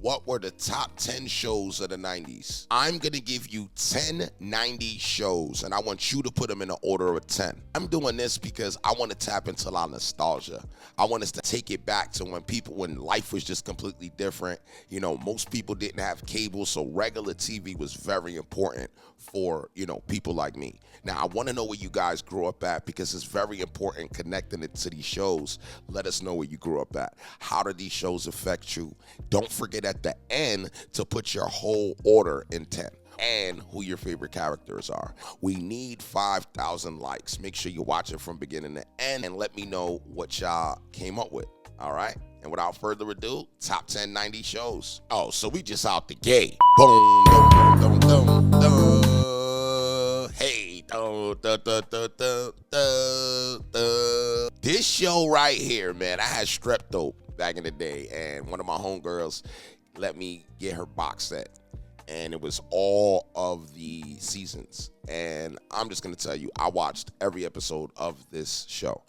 what were the top 10 shows of the 90s. I'm going to give you 10 90s shows, and I want you to put them in an order of 10. I'm doing this because I want to tap into a lot of nostalgia. I want us to take it back to when life was just completely different. You know, most people didn't have cable, so regular TV was very important for, you know, people like me. Now, I want to know where you guys grew up at because it's very important connecting it to these shows. Let us know where you grew up at. How did these shows affect you? Don't forget at the end to put your whole order in 10 and who your favorite characters are. We need 5,000 likes. Make sure you watch it from beginning to end and let me know what y'all came up with. All right? And without further ado, top 10 90 shows. Oh, so we just out the gate. Boom, dum, dum, dum, dum. Hey, dum, dum, dum, dum, dum, dum. This show right here, man, I had strep throat back in the day, and one of my homegirls let me get her box set, and it was all of the seasons. And I'm just gonna tell you, I watched every episode of this show.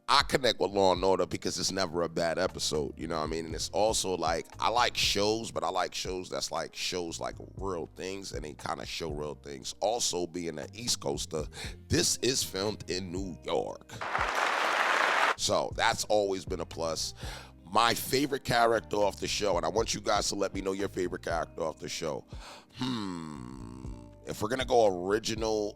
I connect with Law and Order because it's never a bad episode, you know what I mean? And it's also like, I like shows, but I like shows that's like shows like real things, and they kind of show real things. Also, being an East Coaster, this is filmed in New York. So that's always been a plus. My favorite character off the show, and I want you guys to let me know your favorite character off the show. If we're gonna go original,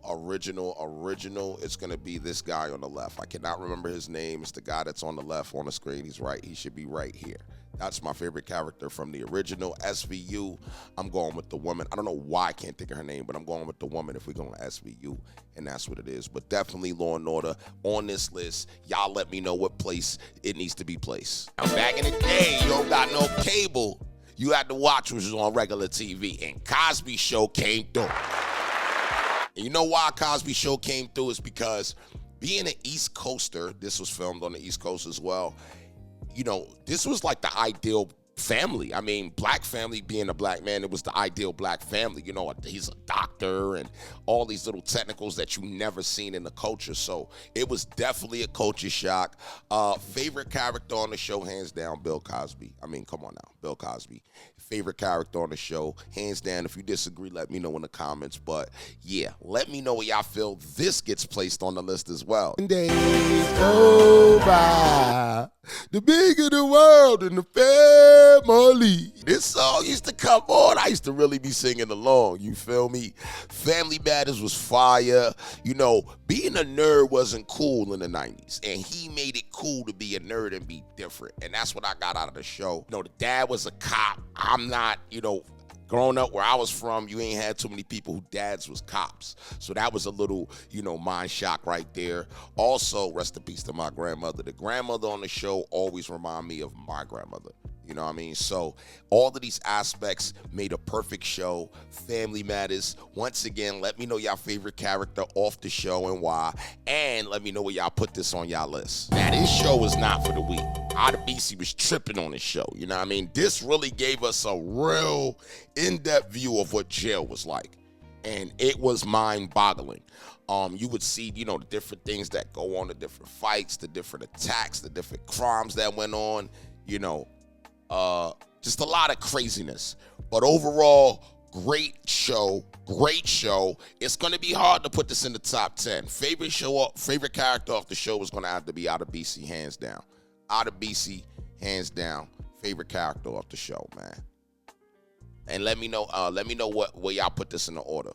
it's gonna be this guy on the left. I cannot remember his name. It's the guy that's on the left on the screen. He's right. He should be right here. That's my favorite character from the original SVU. I'm going with the woman. I don't know why I can't think of her name, but I'm going with the woman if we're going to SVU, and that's what it is. But definitely Law and Order on this list. Y'all let me know what place it needs to be placed. Now, back in the day, you don't got no cable. You had to watch what was on regular TV, and Cosby Show came through. And you know why Cosby Show came through is because being an East Coaster, this was filmed on the East Coast as well, you know, this was like the ideal family. I mean, black family, being a black man, it was the ideal black family. You know, he's a doctor and all these little technicals that you never seen in the culture. So it was definitely a culture shock. Favorite character on the show, hands down, Bill Cosby. I mean, come on now, Bill Cosby. Favorite character on the show, hands down. If you disagree, let me know in the comments. But yeah, let me know where y'all feel this gets placed on the list as well. Days go by, the bigger the world and the family. This song used to come on. I used to really be singing along. You feel me? Family Matters was fire. You know, being a nerd wasn't cool in the 90s, and he made it cool to be a nerd and be different. And that's what I got out of the show. You know, the dad was a cop. I'm not, you know, growing up where I was from, you ain't had too many people who dads was cops. So that was a little, you know, mind shock right there. Also, rest in peace to my grandmother. The grandmother on the show always remind me of my grandmother. You know what I mean? So all of these aspects made a perfect show. Family Matters. Once again, let me know y'all favorite character off the show and why. And let me know where y'all put this on y'all list. Now, this show is not for the weak. Outta BC was tripping on this show. You know what I mean? This really gave us a real in-depth view of what jail was like. And it was mind-boggling. You would see, you know, the different things that go on, the different fights, the different attacks, the different crimes that went on, you know. Just a lot of craziness. But overall, great show. It's going to be hard to put this in the top 10. Favorite character off the show is going to have to be Outta BC, hands down. Outta BC, hands down. Favorite character off the show, man. And let me know where y'all put this in the order.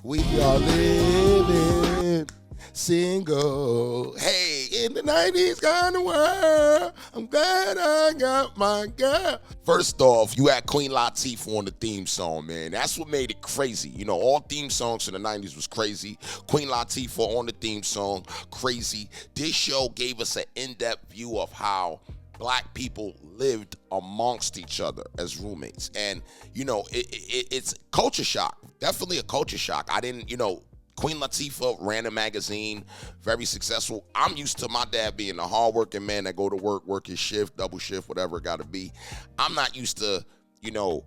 We are living single. Hey, in the 90s kind of world, I'm glad I got my girl. First off, you had Queen Latifah on the theme song, man. That's what made it crazy. You know, all theme songs in the 90s was crazy. Queen Latifah on the theme song, crazy. This show gave us an in-depth view of how black people lived amongst each other as roommates. And, you know, it's culture shock. Definitely a culture shock. I didn't, you know, Queen Latifah ran a magazine, very successful. I'm used to my dad being a hardworking man that go to work his shift, double shift, whatever it got to be. I'm not used to, you know,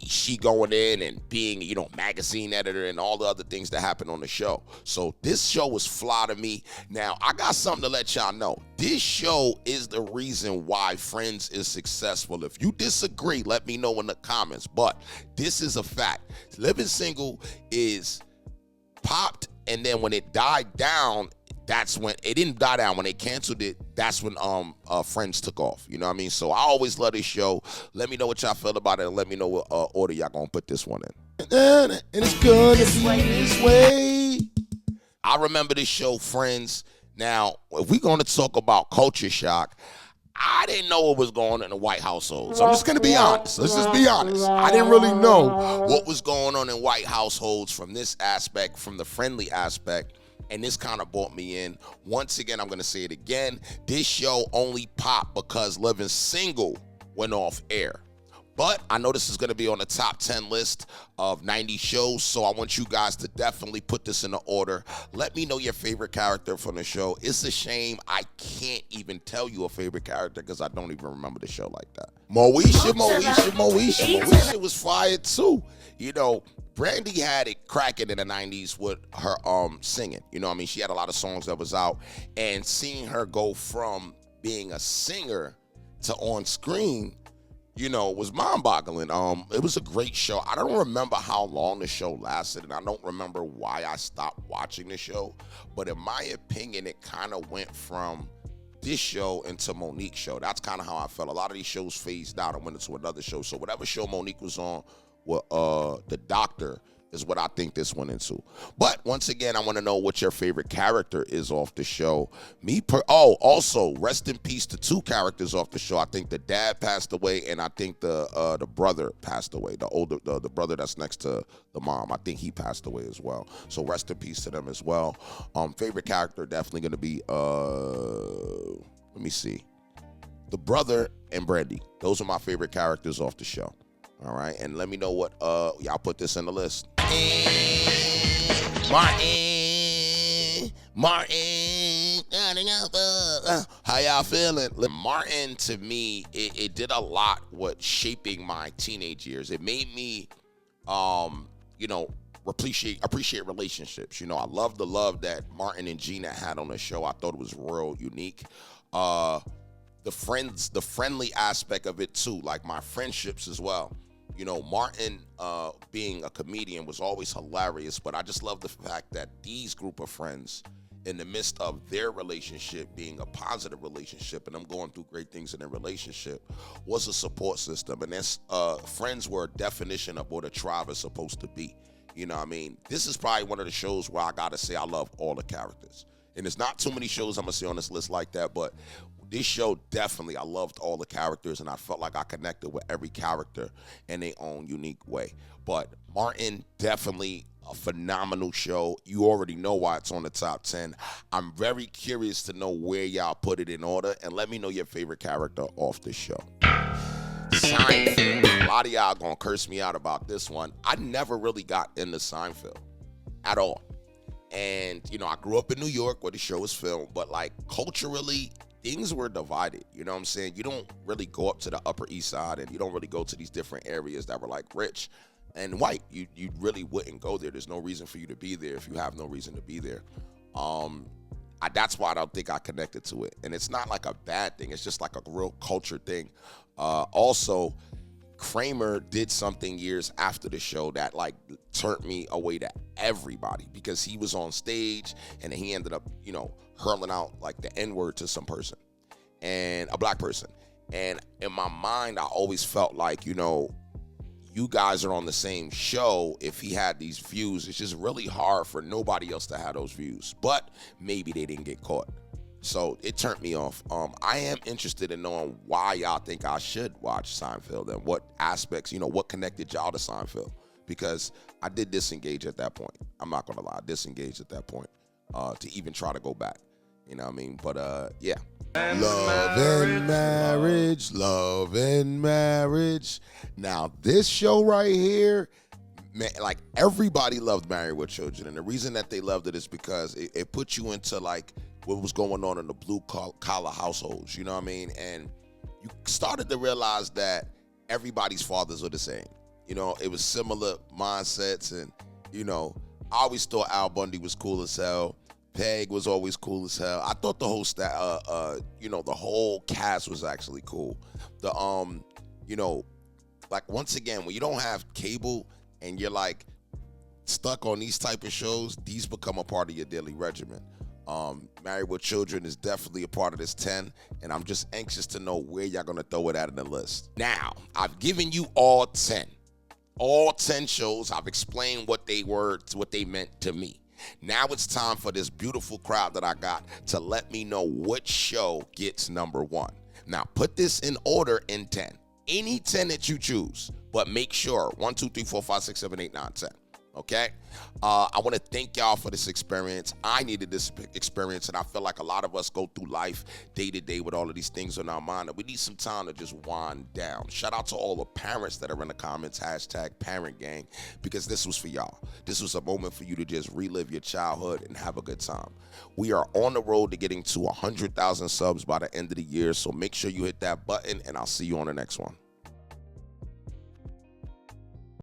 she going in and being, magazine editor and all the other things that happen on the show. So this show was fly to me. Now, I got something to let y'all know. This show is the reason why Friends is successful. If you disagree, let me know in the comments. But this is a fact. Living Single is popped, and then when it died down, that's when it didn't die down. When they canceled it, that's when Friends took off. You know what I mean? So I always love this show. Let me know what y'all feel about it, and let me know what order y'all gonna put this one in. And it's gonna be this way. I remember this show, Friends. Now, if we're gonna talk about culture shock, I didn't know what was going on in the white household. So I'm just gonna be honest. Let's just be honest. I didn't really know what was going on in white households from this aspect, from the friendly aspect. And this kind of brought me in. Once again, I'm going to say it again. This show only popped because Living Single went off air. But I know this is going to be on the top 10 list of 90 shows, so I want you guys to definitely put this in the order. Let me know your favorite character from the show. It's a shame I can't even tell you a favorite character because I don't even remember the show like that. Moesha was fired too. Brandy had it cracking in the 90s with her singing. She had a lot of songs that was out, and seeing her go from being a singer to on screen, was mind-boggling. It was a great show. I don't remember how long the show lasted, and I don't remember why I stopped watching the show, but in my opinion, it kind of went from this show into Monique's show. That's kind of how I felt. A lot of these shows phased out and went into another show. So whatever show Monique was on, the Doctor is what I think this went into. But once again, I want to know what your favorite character is off the show. Also, rest in peace to two characters off the show. I think the dad passed away, and I think the brother passed away. The brother that's next to the mom. I think he passed away as well. So rest in peace to them as well. Favorite character definitely going to be let me see, the brother and Brandy. Those are my favorite characters off the show. All right, and let me know what y'all put this in the list. Martin, how y'all feeling? Martin, to me, it did a lot with shaping my teenage years. It made me, appreciate relationships. I love the love that Martin and Gina had on the show. I thought it was real unique. The friendly aspect of it too, like my friendships as well. Martin being a comedian was always hilarious, but I just love the fact that these group of friends, in the midst of their relationship being a positive relationship and them going through great things in their relationship, was a support system. And that's friends were a definition of what a tribe is supposed to be. This is probably one of the shows where I gotta say I love all the characters. And there's not too many shows I'm gonna see on this list like that, but this show, definitely, I loved all the characters, and I felt like I connected with every character in their own unique way. But Martin, definitely a phenomenal show. You already know why it's on the top 10. I'm very curious to know where y'all put it in order, and let me know your favorite character off the show. Seinfeld. A lot of y'all gonna curse me out about this one. I never really got into Seinfeld at all. And, I grew up in New York where the show was filmed, but culturally, things were divided. You know what I'm saying? You don't really go up to the Upper East Side, and you don't really go to these different areas that were rich and white. You really wouldn't go there. There's no reason for you to be there if you have no reason to be there. That's why I don't think I connected to it. And it's not a bad thing. It's just a real culture thing. Also, Kramer did something years after the show that turned me away to everybody, because he was on stage and he ended up, hurling out the N-word to some person, and a black person. And in my mind, I always felt you guys are on the same show. If he had these views, it's just really hard for nobody else to have those views. But maybe they didn't get caught. So it turned me off. I am interested in knowing why y'all think I should watch Seinfeld, and what aspects, what connected y'all to Seinfeld. Because I did disengage at that point. I'm not gonna lie, I disengaged at that point to even try to go back. You know what I mean? But yeah. Love and marriage. Now this show right here, man, everybody loved Married with Children, and the reason that they loved it is because it put you into what was going on in the blue collar households. You know what I mean? And you started to realize that everybody's fathers are the same. You know, it was similar mindsets, and you know, I always thought Al Bundy was cool as hell. Peg was always cool as hell. I thought the whole the whole cast was actually cool. The you know, like once again, when you don't have cable and you're like stuck on these type of shows, these become a part of your daily regimen. Married with Children is definitely a part of this 10, and I'm just anxious to know where y'all gonna throw it at in the list. Now, I've given you all 10 shows. I've explained what they were, what they meant to me. Now it's time for this beautiful crowd that I got to let me know which show gets number 1. Now, put this in order in 10. Any 10 that you choose, but make sure 1, 2, 3, 4, 5, 6, 7, 8, 9, 10. Okay? I want to thank y'all for this experience. I needed this experience, and I feel like a lot of us go through life day to day with all of these things on our mind, and we need some time to just wind down. Shout out to all the parents that are in the comments, #ParentGang, because this was for y'all. This was a moment for you to just relive your childhood and have a good time. We are on the road to getting to 100,000 subs by the end of the year, so make sure you hit that button, and I'll see you on the next one.